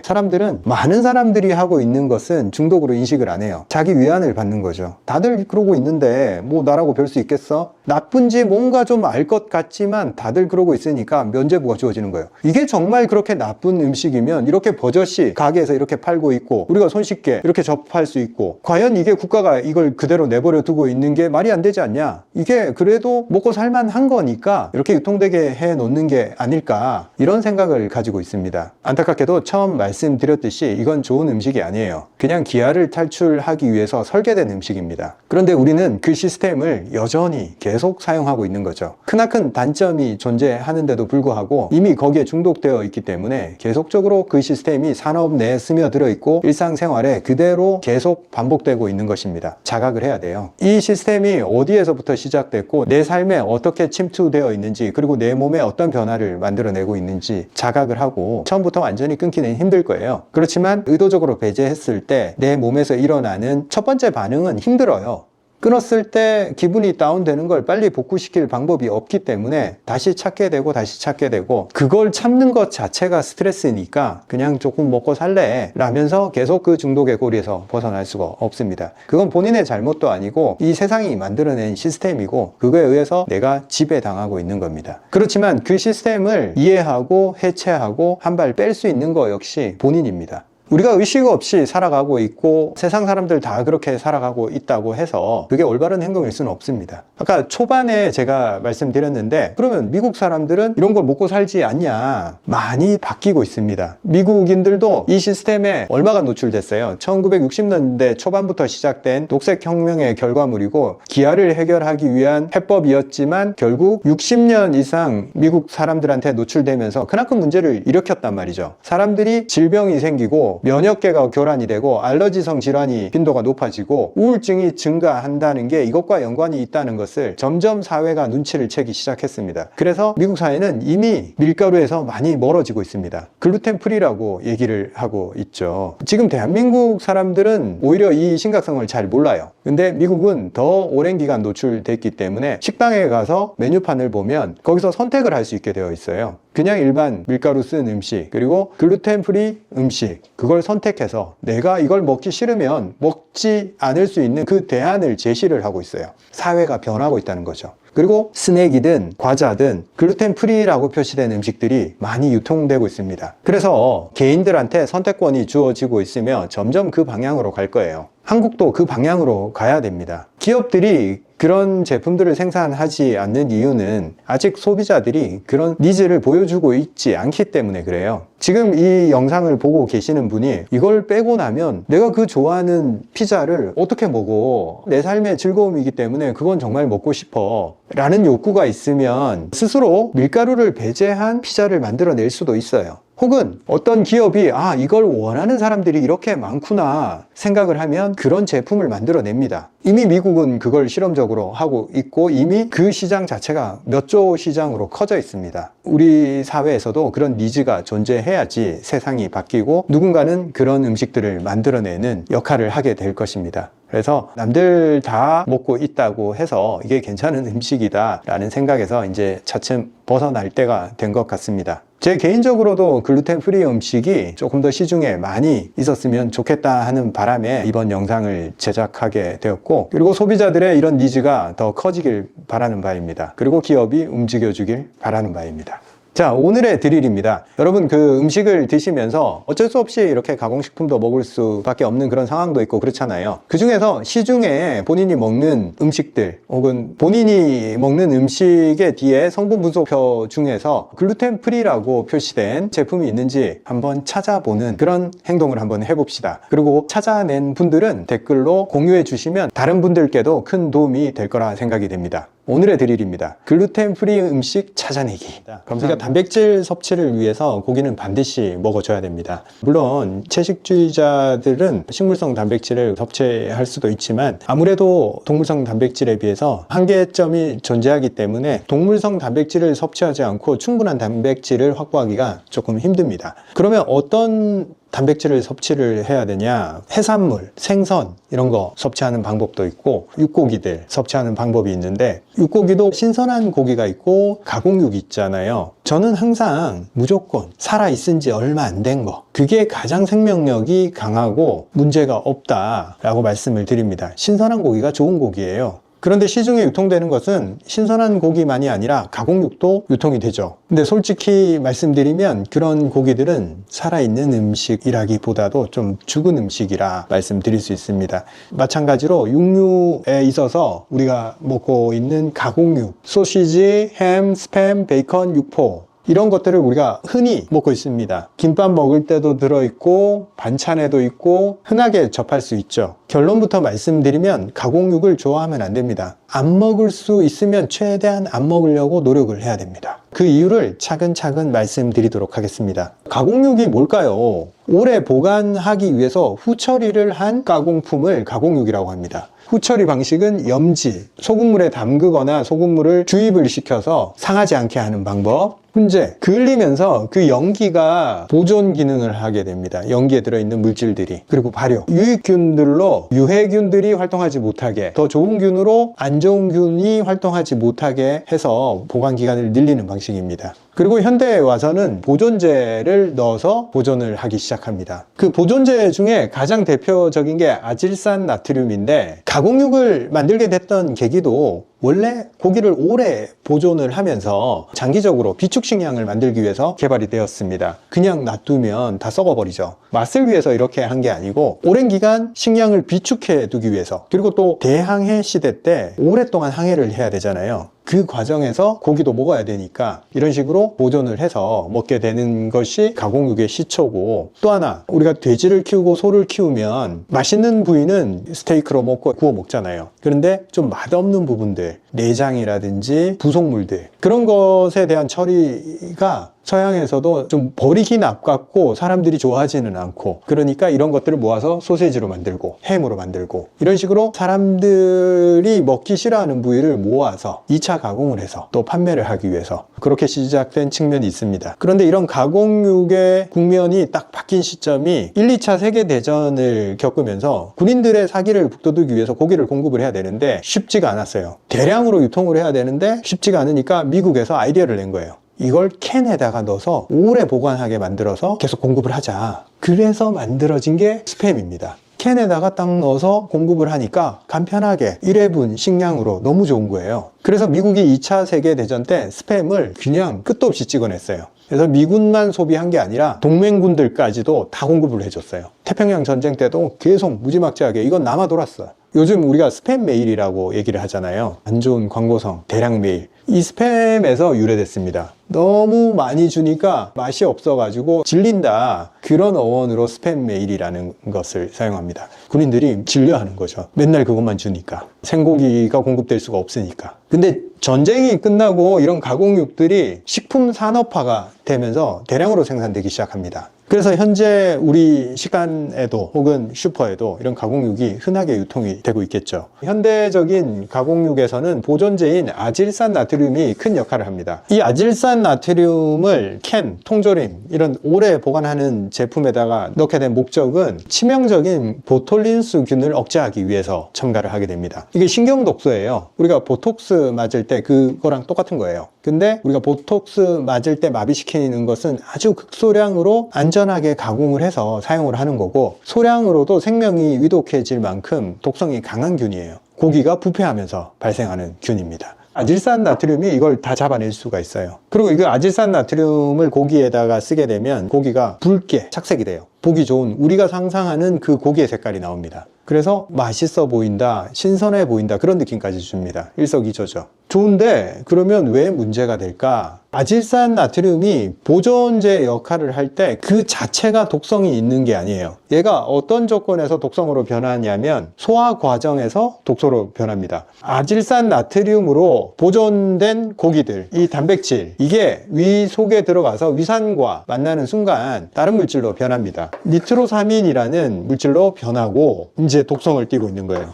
많은 사람들이 하고 있는 것은 중독으로 인식을 안 해요. 자기 위안을 받는 거죠. 다들 그러고 있는데 뭐 나라고 별 수 있겠어? 나쁜지 뭔가 좀 알 것 같지만 다들 그러고 있으니까 면죄부가 주어지는 거예요. 이게 정말 그렇게 나쁜 음식이면 이렇게 버젓이 가게에서 이렇게 팔고 있고 우리가 손쉽게 이렇게 접할 수 있고, 과연 이게 국가가 이걸 그대로 내버려 두고 있는 게 말이 안 되지 않냐? 이게 그래도 먹고 살만한 거니까 이렇게 유통되게 해 놓는 게 아닐까, 이런 생각을 가지고 있습니다. 안타깝게도 처음 말씀드렸듯이 이건 좋은 음식이 아니에요. 그냥 기아를 탈출하기 위해서 설계된 음식입니다. 그런데 우리는 그 시스템을 여전히 계속 사용하고 있는 거죠. 크나큰 단점이 존재하는데도 불구하고 이미 거기에 중독되어 있기 때문에 계속적으로 그 시스템이 산업 내에 스며들어 있고 일상생활에 그대로 계속 반복되고 있는 것입니다. 자각을 해야 돼요. 이 시스템이 어디에서부터 시작됐고 내 삶에 어떻게 침투되어 있는지, 그리고 내 몸에 어떤 변화를 만들어내고 있는지 자각을 하고, 처음부터 완전히 끊기는 힘들 거예요. 그렇지만 의도적으로 배제했을 때 내 몸에서 일어나는 첫 번째 반응은 힘들어요. 끊었을 때 기분이 다운되는 걸 빨리 복구시킬 방법이 없기 때문에 다시 찾게 되고 그걸 참는 것 자체가 스트레스니까 그냥 조금 먹고 살래 라면서 계속 그 중독의 고리에서 벗어날 수가 없습니다. 그건 본인의 잘못도 아니고 이 세상이 만들어낸 시스템이고 그거에 의해서 내가 지배당하고 있는 겁니다. 그렇지만 그 시스템을 이해하고 해체하고 한 발 뺄 수 있는 거 역시 본인입니다. 우리가 의식 없이 살아가고 있고 세상 사람들 다 그렇게 살아가고 있다고 해서 그게 올바른 행동일 수는 없습니다. 아까 초반에 제가 말씀드렸는데, 그러면 미국 사람들은 이런 걸 먹고 살지 않냐? 많이 바뀌고 있습니다. 미국인들도 이 시스템에 얼마가 노출됐어요. 1960년대 초반부터 시작된 녹색혁명의 결과물이고 기아를 해결하기 위한 해법이었지만 결국 60년 이상 미국 사람들한테 노출되면서 크나큰 문제를 일으켰단 말이죠. 사람들이 질병이 생기고 면역계가 교란이 되고 알러지성 질환이 빈도가 높아지고 우울증이 증가한다는 게 이것과 연관이 있다는 것을 점점 사회가 눈치를 채기 시작했습니다. 그래서 미국 사회는 이미 밀가루에서 많이 멀어지고 있습니다. 글루텐 프리라고 얘기를 하고 있죠. 지금 대한민국 사람들은 오히려 이 심각성을 잘 몰라요. 근데 미국은 더 오랜 기간 노출됐기 때문에 식당에 가서 메뉴판을 보면 거기서 선택을 할 수 있게 되어 있어요. 그냥 일반 밀가루 쓴 음식, 그리고 글루텐 프리 음식, 그걸 선택해서 내가 이걸 먹기 싫으면 먹지 않을 수 있는 그 대안을 제시를 하고 있어요. 사회가 변하고 있다는 거죠. 그리고 스낵이든 과자든 글루텐 프리라고 표시된 음식들이 많이 유통되고 있습니다. 그래서 개인들한테 선택권이 주어지고 있으며 점점 그 방향으로 갈 거예요. 한국도 그 방향으로 가야 됩니다. 기업들이 그런 제품들을 생산하지 않는 이유는 아직 소비자들이 그런 니즈를 보여주고 있지 않기 때문에 그래요. 지금 이 영상을 보고 계시는 분이 이걸 빼고 나면 내가 그 좋아하는 피자를 어떻게 먹어? 내 삶의 즐거움이기 때문에 그건 정말 먹고 싶어 라는 욕구가 있으면 스스로 밀가루를 배제한 피자를 만들어낼 수도 있어요. 혹은 어떤 기업이 이걸 원하는 사람들이 이렇게 많구나 생각을 하면 그런 제품을 만들어냅니다. 이미 미국은 그걸 실험적으로 하고 있고 이미 그 시장 자체가 몇 조 시장으로 커져 있습니다. 우리 사회에서도 그런 니즈가 존재해야지 세상이 바뀌고 누군가는 그런 음식들을 만들어내는 역할을 하게 될 것입니다. 그래서 남들 다 먹고 있다고 해서 이게 괜찮은 음식이다 라는 생각에서 이제 차츰 벗어날 때가 된 것 같습니다. 제 개인적으로도 글루텐 프리 음식이 조금 더 시중에 많이 있었으면 좋겠다 하는 바람에 이번 영상을 제작하게 되었고, 그리고 소비자들의 이런 니즈가 더 커지길 바라는 바입니다. 그리고 기업이 움직여주길 바라는 바입니다. 자, 오늘의 드릴입니다. 여러분, 그 음식을 드시면서 어쩔 수 없이 이렇게 가공식품도 먹을 수밖에 없는 그런 상황도 있고 그렇잖아요. 그 중에서 시중에 본인이 먹는 음식들 혹은 본인이 먹는 음식의 뒤에 성분 분석표 중에서 글루텐 프리라고 표시된 제품이 있는지 한번 찾아보는 그런 행동을 한번 해봅시다. 그리고 찾아낸 분들은 댓글로 공유해 주시면 다른 분들께도 큰 도움이 될 거라 생각이 됩니다. 오늘의 드릴입니다. 글루텐 프리 음식 찾아내기. 우리가 단백질 섭취를 위해서 고기는 반드시 먹어줘야 됩니다. 물론 채식주의자들은 식물성 단백질을 섭취할 수도 있지만 아무래도 동물성 단백질에 비해서 한계점이 존재하기 때문에 동물성 단백질을 섭취하지 않고 충분한 단백질을 확보하기가 조금 힘듭니다. 그러면 어떤 단백질을 섭취를 해야 되냐? 해산물, 생선 이런 거 섭취하는 방법도 있고 육고기들 섭취하는 방법이 있는데 육고기도 신선한 고기가 있고 가공육 있잖아요. 저는 항상 무조건 살아있은 지 얼마 안 된 거, 그게 가장 생명력이 강하고 문제가 없다라고 말씀을 드립니다. 신선한 고기가 좋은 고기예요. 그런데 시중에 유통되는 것은 신선한 고기만이 아니라 가공육도 유통이 되죠. 근데 솔직히 말씀드리면 그런 고기들은 살아있는 음식이라기보다도 좀 죽은 음식이라 말씀드릴 수 있습니다. 마찬가지로 육류에 있어서 우리가 먹고 있는 가공육, 소시지, 햄, 스팸, 베이컨, 육포 이런 것들을 우리가 흔히 먹고 있습니다. 김밥 먹을 때도 들어있고 반찬에도 있고 흔하게 접할 수 있죠. 결론부터 말씀드리면 가공육을 좋아하면 안 됩니다. 안 먹을 수 있으면 최대한 안 먹으려고 노력을 해야 됩니다. 그 이유를 차근차근 말씀드리도록 하겠습니다. 가공육이 뭘까요? 오래 보관하기 위해서 후처리를 한 가공품을 가공육이라고 합니다. 후처리 방식은 염지, 소금물에 담그거나 소금물을 주입을 시켜서 상하지 않게 하는 방법. 훈제, 그을리면서 그 연기가 보존 기능을 하게 됩니다. 연기에 들어있는 물질들이. 그리고 발효, 유익균들로 유해균들이 활동하지 못하게, 더 좋은 균으로 안 좋은 균이 활동하지 못하게 해서 보관 기간을 늘리는 방식입니다. 그리고 현대에 와서는 보존제를 넣어서 보존을 하기 시작합니다. 그 보존제 중에 가장 대표적인 게 아질산 나트륨인데 가공육을 만들게 됐던 계기도 원래 고기를 오래 보존을 하면서 장기적으로 비축 식량을 만들기 위해서 개발이 되었습니다. 그냥 놔두면 다 썩어버리죠. 맛을 위해서 이렇게 한 게 아니고 오랜 기간 식량을 비축해 두기 위해서, 그리고 또 대항해 시대 때 오랫동안 항해를 해야 되잖아요. 그 과정에서 고기도 먹어야 되니까 이런 식으로 보존을 해서 먹게 되는 것이 가공육의 시초고, 또 하나 우리가 돼지를 키우고 소를 키우면 맛있는 부위는 스테이크로 먹고 구워 먹잖아요. 그런데 좀 맛없는 부분들, 내장이라든지 부속물들, 그런 것에 대한 처리가 서양에서도 좀 버리긴 아깝고 사람들이 좋아하지는 않고, 그러니까 이런 것들을 모아서 소세지로 만들고 햄으로 만들고 이런 식으로 사람들이 먹기 싫어하는 부위를 모아서 2차 가공을 해서 또 판매를 하기 위해서 그렇게 시작된 측면이 있습니다. 그런데 이런 가공육의 국면이 딱 바뀐 시점이 1, 2차 세계대전을 겪으면서 군인들의 사기를 북돋우기 위해서 고기를 공급을 해야 되는데 쉽지가 않았어요. 대량으로 유통을 해야 되는데 쉽지가 않으니까 미국에서 아이디어를 낸 거예요. 이걸 캔에다가 넣어서 오래 보관하게 만들어서 계속 공급을 하자. 그래서 만들어진 게 스팸입니다. 캔에다가 딱 넣어서 공급을 하니까 간편하게 1회분 식량으로 너무 좋은 거예요. 그래서 미국이 2차 세계대전 때 스팸을 그냥 끝도 없이 찍어냈어요. 그래서 미군만 소비한 게 아니라 동맹군들까지도 다 공급을 해줬어요. 태평양 전쟁 때도 계속 무지막지하게 이건 남아 돌았어요. 요즘 우리가 스팸 메일이라고 얘기를 하잖아요. 안 좋은 광고성, 대량 메일. 이 스팸에서 유래됐습니다. 너무 많이 주니까 맛이 없어가지고 질린다. 그런 어원으로 스팸 메일이라는 것을 사용합니다. 군인들이 질려하는 거죠. 맨날 그것만 주니까. 생고기가 공급될 수가 없으니까. 근데 전쟁이 끝나고 이런 가공육들이 식품 산업화가 되면서 대량으로 생산되기 시작합니다. 그래서 현재 우리 식단에도 혹은 슈퍼에도 이런 가공육이 흔하게 유통이 되고 있겠죠. 현대적인 가공육에서는 보존제인 아질산 나트륨이 큰 역할을 합니다. 이 아질산 나트륨을 캔, 통조림 이런 오래 보관하는 제품에다가 넣게 된 목적은 치명적인 보톨린수균을 억제하기 위해서 첨가를 하게 됩니다. 이게 신경독소예요. 우리가 보톡스 맞을 때 그거랑 똑같은 거예요. 근데 우리가 보톡스 맞을 때 마비시키는 것은 아주 극소량으로 안전하게 가공을 해서 사용을 하는 거고, 소량으로도 생명이 위독해질 만큼 독성이 강한 균이에요. 고기가 부패하면서 발생하는 균입니다. 아질산 나트륨이 이걸 다 잡아낼 수가 있어요. 그리고 이거 아질산 나트륨을 고기에다가 쓰게 되면 고기가 붉게 착색이 돼요. 보기 좋은, 우리가 상상하는 그 고기의 색깔이 나옵니다. 그래서 맛있어 보인다, 신선해 보인다, 그런 느낌까지 줍니다. 일석이조죠. 좋은데 그러면 왜 문제가 될까? 아질산 나트륨이 보존제 역할을 할 때 그 자체가 독성이 있는 게 아니에요. 얘가 어떤 조건에서 독성으로 변하냐면 소화 과정에서 독소로 변합니다. 아질산 나트륨으로 보존된 고기들, 이 단백질, 이게 위 속에 들어가서 위산과 만나는 순간 다른 물질로 변합니다. 니트로사민이라는 물질로 변하고 이제 독성을 띠고 있는 거예요.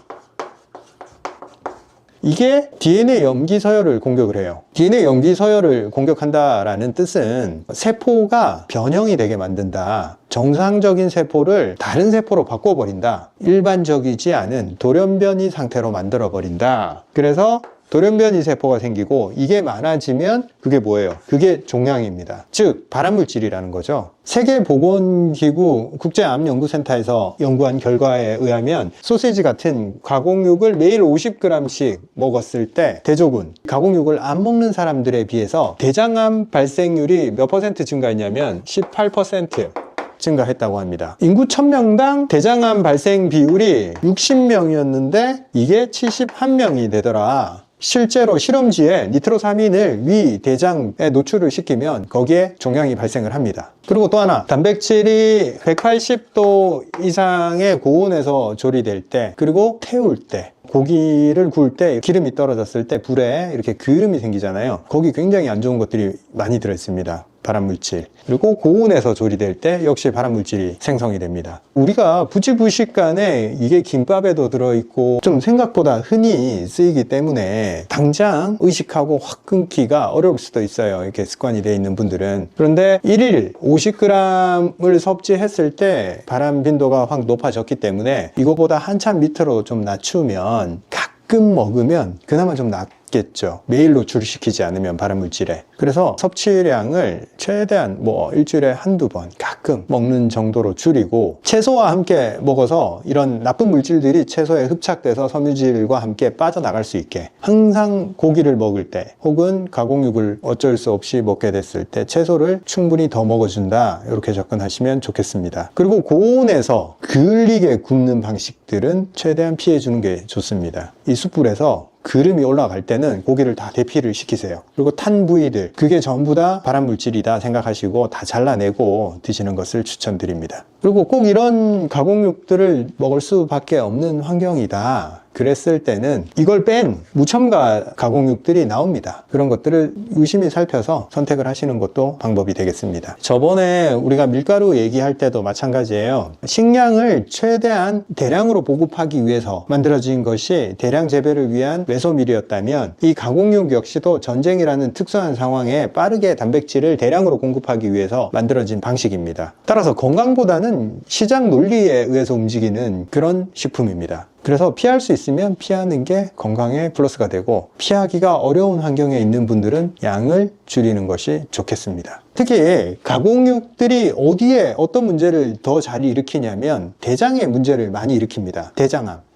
이게 DNA 염기 서열을 공격을 해요. DNA 염기 서열을 공격한다라는 뜻은 세포가 변형이 되게 만든다. 정상적인 세포를 다른 세포로 바꿔버린다. 일반적이지 않은 돌연변이 상태로 만들어버린다. 그래서 돌연변이 세포가 생기고 이게 많아지면 그게 뭐예요? 그게 종양입니다. 즉 발암물질이라는 거죠. 세계보건기구 국제암연구센터에서 연구한 결과에 의하면 소시지 같은 가공육을 매일 50g씩 먹었을 때 대조군, 가공육을 안 먹는 사람들에 비해서 대장암 발생률이 몇 퍼센트 증가했냐면 18% 증가했다고 합니다. 인구 1000명당 대장암 발생 비율이 60명이었는데 이게 71명이 되더라. 실제로 실험지에 니트로사민을 위, 대장에 노출을 시키면 거기에 종양이 발생을 합니다. 그리고 또 하나, 단백질이 180도 이상의 고온에서 조리될 때, 그리고 태울 때, 고기를 구울 때 기름이 떨어졌을 때 불에 이렇게 기름이 생기잖아요. 거기 굉장히 안 좋은 것들이 많이 들어있습니다. 발암물질. 그리고 고온에서 조리될 때 역시 발암물질이 생성이 됩니다. 우리가 부지부식간에 이게 김밥에도 들어있고 좀 생각보다 흔히 쓰이기 때문에 당장 의식하고 확 끊기가 어려울 수도 있어요. 이렇게 습관이 되어 있는 분들은. 그런데 1일 50g을 섭취했을 때 발암 빈도가 확 높아졌기 때문에 이거보다 한참 밑으로 좀 낮추면 가끔 먹으면 그나마 좀 낫겠죠. 매일 노출시키지 않으면 발암물질에. 그래서 섭취량을 최대한 일주일에 한두 번 가끔 먹는 정도로 줄이고 채소와 함께 먹어서 이런 나쁜 물질들이 채소에 흡착돼서 섬유질과 함께 빠져나갈 수 있게 항상 고기를 먹을 때 혹은 가공육을 어쩔 수 없이 먹게 됐을 때 채소를 충분히 더 먹어준다, 이렇게 접근하시면 좋겠습니다. 그리고 고온에서 그을리게 굽는 방식들은 최대한 피해주는 게 좋습니다. 이 숯불에서 기름이 올라갈 때는 고기를 다 대피를 시키세요. 그리고 탄 부위들, 그게 전부 다 발암물질이다 생각하시고 다 잘라내고 드시는 것을 추천드립니다. 그리고 꼭 이런 가공육들을 먹을 수밖에 없는 환경이다 그랬을 때는 이걸 뺀 무첨가 가공육들이 나옵니다. 그런 것들을 유심히 살펴서 선택을 하시는 것도 방법이 되겠습니다. 저번에 우리가 밀가루 얘기할 때도 마찬가지예요. 식량을 최대한 대량으로 보급하기 위해서 만들어진 것이 대량 재배를 위한 외소밀이었다면 이 가공육 역시도 전쟁이라는 특수한 상황에 빠르게 단백질을 대량으로 공급하기 위해서 만들어진 방식입니다. 따라서 건강보다는 시장 논리에 의해서 움직이는 그런 식품입니다. 그래서 피할 수 있으면 피하는 게 건강에 플러스가 되고, 피하기가 어려운 환경에 있는 분들은 양을 줄이는 것이 좋겠습니다. 특히 가공육들이 어디에 어떤 문제를 더 잘 일으키냐면 대장의 문제를 많이 일으킵니다.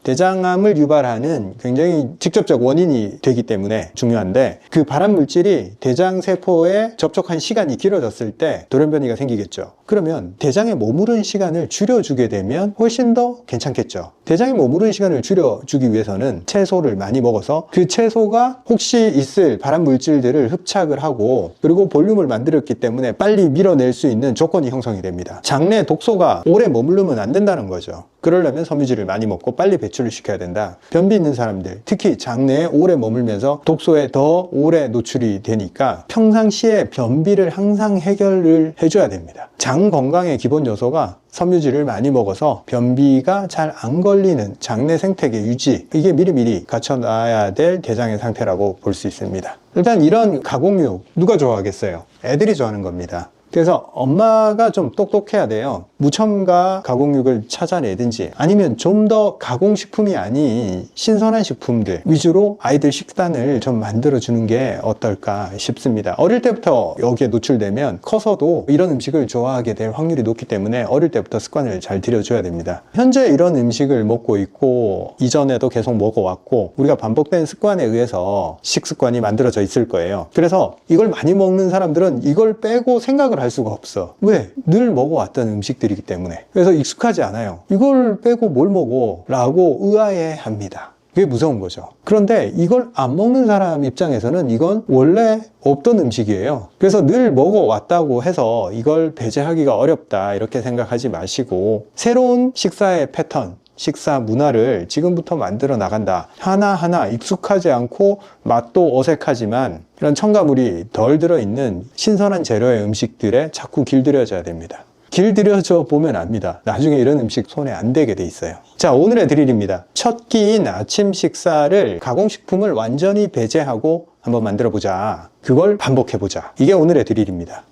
대장암을 유발하는 굉장히 직접적 원인이 되기 때문에 중요한데, 그 발암물질이 대장세포에 접촉한 시간이 길어졌을 때 돌연변이가 생기겠죠. 그러면 대장에 머무른 시간을 줄여주게 되면 훨씬 더 괜찮겠죠. 대장에 머무른 시간을 줄여주기 위해서는 채소를 많이 먹어서 그 채소가 혹시 있을 발암물질들을 흡착을 하고, 그리고 볼륨을 만들었기 때문에 빨리 밀어낼 수 있는 조건이 형성이 됩니다. 장내 독소가 오래 머무르면 안 된다는 거죠. 그러려면 섬유질을 많이 먹고 빨리 배출을 시켜야 된다. 변비 있는 사람들, 특히 장내에 오래 머물면서 독소에 더 오래 노출이 되니까 평상시에 변비를 항상 해결을 해줘야 됩니다. 장 건강의 기본 요소가 섬유질을 많이 먹어서 변비가 잘 안 걸리는 장내 생태계 유지, 이게 미리미리 갖춰놔야 될 대장의 상태라고 볼 수 있습니다. 일단 이런 가공육 누가 좋아하겠어요? 애들이 좋아하는 겁니다. 그래서 엄마가 좀 똑똑해야 돼요. 무첨가 가공육을 찾아내든지 아니면 좀 더 가공식품이 아닌 신선한 식품들 위주로 아이들 식단을 좀 만들어주는 게 어떨까 싶습니다. 어릴 때부터 여기에 노출되면 커서도 이런 음식을 좋아하게 될 확률이 높기 때문에 어릴 때부터 습관을 잘 들여줘야 됩니다. 현재 이런 음식을 먹고 있고 이전에도 계속 먹어왔고 우리가 반복된 습관에 의해서 식습관이 만들어져 있을 거예요. 그래서 이걸 많이 먹는 사람들은 이걸 빼고 생각을 할 수가 없어. 왜? 늘 먹어왔던 음식들이기 때문에. 그래서 익숙하지 않아요. 이걸 빼고 뭘 먹어? 라고 의아해 합니다. 그게 무서운 거죠. 그런데 이걸 안 먹는 사람 입장에서는 이건 원래 없던 음식이에요. 그래서 늘 먹어왔다고 해서 이걸 배제하기가 어렵다 이렇게 생각하지 마시고 새로운 식사의 패턴, 식사 문화를 지금부터 만들어 나간다. 하나하나 익숙하지 않고 맛도 어색하지만 이런 첨가물이 덜 들어있는 신선한 재료의 음식들에 자꾸 길들여져야 됩니다. 길들여져 보면 압니다. 나중에 이런 음식 손에 안 대게 돼 있어요. 자, 오늘의 드릴입니다. 첫 끼인 아침 식사를 가공식품을 완전히 배제하고 한번 만들어 보자. 그걸 반복해 보자. 이게 오늘의 드릴입니다.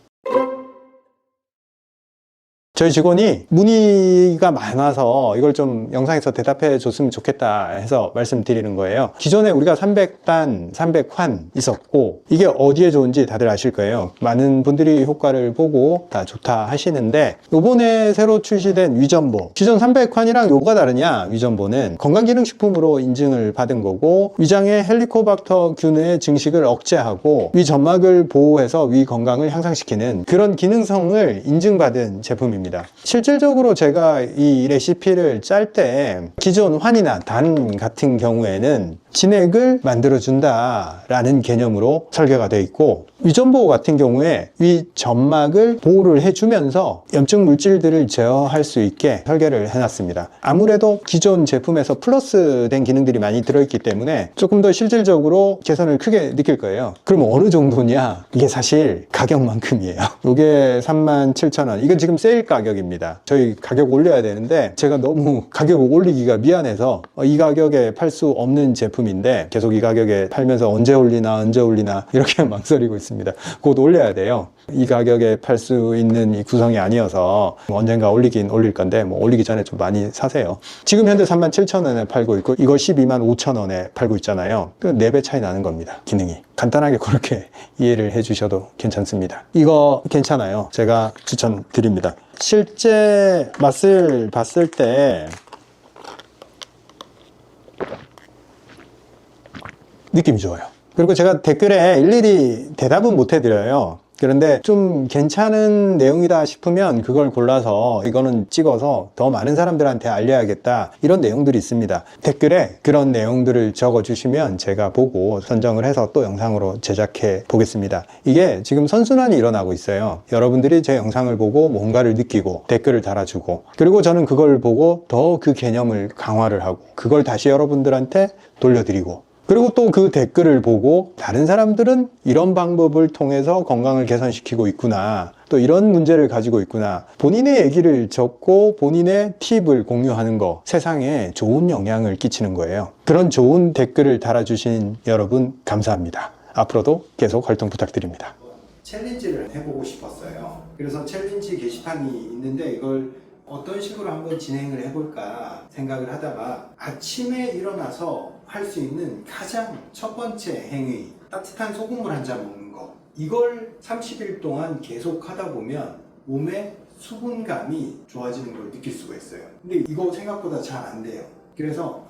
저희 직원이 문의가 많아서 이걸 좀 영상에서 대답해 줬으면 좋겠다 해서 말씀드리는 거예요. 기존에 우리가 300단, 300환 있었고 이게 어디에 좋은지 다들 아실 거예요. 많은 분들이 효과를 보고 다 좋다 하시는데 요번에 새로 출시된 위전보, 기존 300환이랑 요거가 다르냐? 위전보는 건강기능식품으로 인증을 받은 거고 위장의 헬리코박터 균의 증식을 억제하고 위 점막을 보호해서 위 건강을 향상시키는 그런 기능성을 인증받은 제품입니다. 실질적으로 제가 이 레시피를 짤 때 기존 환이나 단 같은 경우에는 진액을 만들어준다 라는 개념으로 설계가 되어 있고 위전보 같은 경우에 위 점막을 보호를 해주면서 염증 물질들을 제어할 수 있게 설계를 해놨습니다. 아무래도 기존 제품에서 플러스된 기능들이 많이 들어있기 때문에 조금 더 실질적으로 개선을 크게 느낄 거예요. 그럼 어느 정도냐? 이게 사실 가격만큼이에요. 이게 37,000원. 이건 지금 세일 가격입니다. 저희 가격 올려야 되는데 제가 너무 가격을 올리기가 미안해서 이 가격에 팔 수 없는 제품인데 계속 이 가격에 팔면서 언제 올리나 이렇게 망설이고 있습니다. 곧 올려야 돼요. 이 가격에 팔 수 있는 이 구성이 아니어서 언젠가 올리긴 올릴 건데 뭐 올리기 전에 좀 많이 사세요. 지금 현재 37,000원에 팔고 있고 이거 125,000원에 팔고 있잖아요. 그 4배 차이 나는 겁니다. 기능이. 간단하게 그렇게 이해를 해주셔도 괜찮습니다. 이거 괜찮아요. 제가 추천드립니다. 실제 맛을 봤을 때 느낌이 좋아요. 그리고 제가 댓글에 일일이 대답은 못 해드려요. 그런데 좀 괜찮은 내용이다 싶으면 그걸 골라서 이거는 찍어서 더 많은 사람들한테 알려야겠다 이런 내용들이 있습니다. 댓글에 그런 내용들을 적어주시면 제가 보고 선정을 해서 또 영상으로 제작해 보겠습니다. 이게 지금 선순환이 일어나고 있어요. 여러분들이 제 영상을 보고 뭔가를 느끼고 댓글을 달아주고 그리고 저는 그걸 보고 더 그 개념을 강화를 하고 그걸 다시 여러분들한테 돌려드리고 그리고 또 그 댓글을 보고 다른 사람들은 이런 방법을 통해서 건강을 개선시키고 있구나. 또 이런 문제를 가지고 있구나. 본인의 얘기를 적고 본인의 팁을 공유하는 거 세상에 좋은 영향을 끼치는 거예요. 그런 좋은 댓글을 달아주신 여러분 감사합니다. 앞으로도 계속 활동 부탁드립니다. 챌린지를 해보고 싶었어요. 그래서 챌린지 게시판이 있는데 이걸 어떤 식으로 한번 진행을 해볼까 생각을 하다가 아침에 일어나서 할 수 있는 가장 첫 번째 행위 따뜻한 소금물 한 잔 먹는 거 이걸 30일 동안 계속 하다 보면 몸에 수분감이 좋아지는 걸 느낄 수가 있어요. 근데 이거 생각보다 잘 안 돼요. 그래서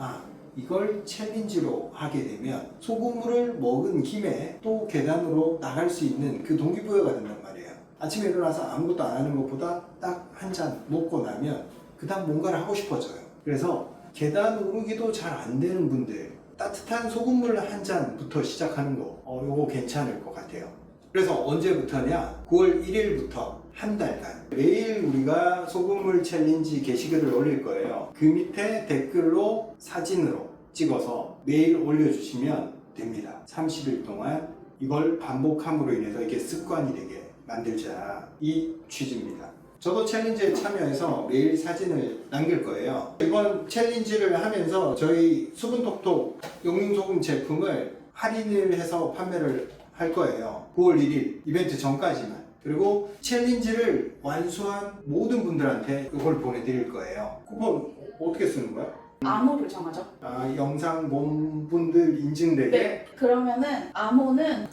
이걸 챌린지로 하게 되면 소금물을 먹은 김에 또 계단으로 나갈 수 있는 그 동기부여가 된단 말이에요. 아침에 일어나서 아무것도 안 하는 것보다 딱 한 잔 먹고 나면 그 다음 뭔가를 하고 싶어져요. 그래서 계단 오르기도 잘 안 되는 분들 따뜻한 소금물 한 잔부터 시작하는 거 요거 괜찮을 것 같아요. 그래서 언제부터냐? 9월 1일부터 한 달간 매일 우리가 소금물 챌린지 게시글을 올릴 거예요. 그 밑에 댓글로 사진으로 찍어서 매일 올려주시면 됩니다. 30일 동안 이걸 반복함으로 인해서 이게 습관이 되게 만들자 이 취지입니다. 저도 챌린지에 참여해서 매일 사진을 남길 거예요. 이번 챌린지를 하면서 저희 수분톡톡 용융소금 제품을 할인을 해서 판매를 할 거예요. 9월 1일 이벤트 전까지만. 그리고 챌린지를 완수한 모든 분들한테 이걸 보내드릴 거예요. 쿠폰 어떻게 쓰는 거야? 암호를 정하죠. 아, 영상 본 분들 인증되게? 네. 그러면은 암호는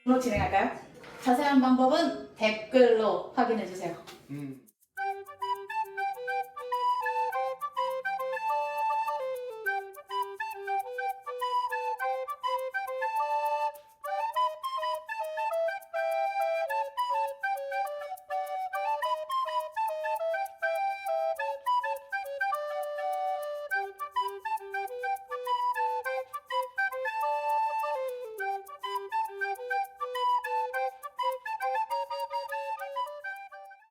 로 진행할까요? 자세한 방법은 댓글로 확인해 주세요.